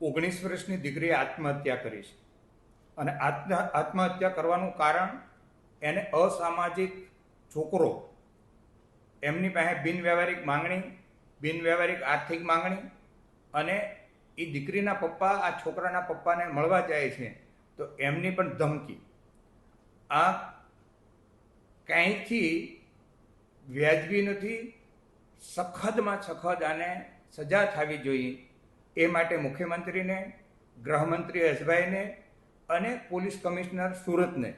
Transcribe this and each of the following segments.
19 વર્ષની દીકરીએ આત્મહત્યા કરી છે અને આત્મહત્યા કરવાનું કારણ એને અસામાજિક છોકરો એમની પાસે બિનવ્યાવહારિક માંગણી, બિનવ્યાવહારિક આર્થિક માંગણી, અને એ દીકરીના પપ્પા આ છોકરાના પપ્પાને મળવા જાય છે તો એમની પણ ધમકી. આ ક્યાંયથી વ્યાજબી નથી. સખતમાં સખત આને સજા થવી જોઈએ. એ માટે મુખ્યમંત્રીને, ગૃહમંત્રી હસભાઈને અને પોલીસ કમિશનર સુરતને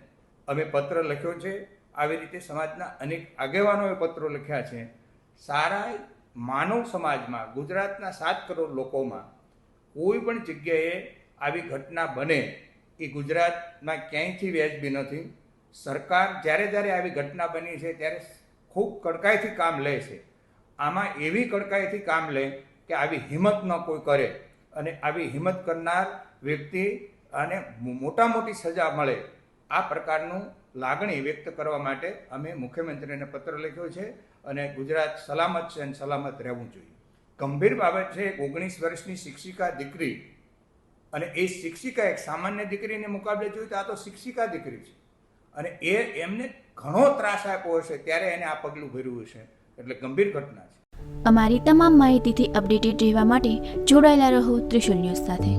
અમે પત્ર લખ્યો છે. આવી રીતે સમાજના અનેક આગેવાનોએ પત્રો લખ્યા છે. સારા માનવ સમાજમાં, ગુજરાતના 7 કરોડ લોકોમાં કોઈ પણ જગ્યાએ આવી ઘટના બને એ ગુજરાતમાં ક્યાંયથી વ્યાજબી નથી. સરકાર જ્યારે આવી ઘટના બની છે ત્યારે ખૂબ કડકાઈથી કામ લે છે. આમાં એવી કડકાઈથી કામ લે કે આવી હિંમત ન કોઈ કરે, અને આવી હિંમત કરનાર વ્યક્તિ અને મોટી સજા મળે, આ પ્રકારનું લાગણી વ્યક્ત કરવા માટે અમે મુખ્યમંત્રીને પત્ર લખ્યો છે. અને ગુજરાત સલામત છે અને સલામત રહેવું જોઈએ. ગંભીર બાબત છે. 19 વર્ષની શિક્ષિકા દીકરી, અને એ શિક્ષિકા એક સામાન્ય દીકરીને મુકાબલે જોઈએ તો આ તો શિક્ષિકા દીકરી છે, અને એમને ઘણો ત્રાસ આપ્યો હશે ત્યારે એને આ પગલું ભર્યું હશે. એટલે ગંભીર ઘટના છે. અમારી તમામ માહિતીથી અપડેટેડ રહેવા માટે જોડાયેલા રહો ત્રિશુલ ન્યૂઝ સાથે.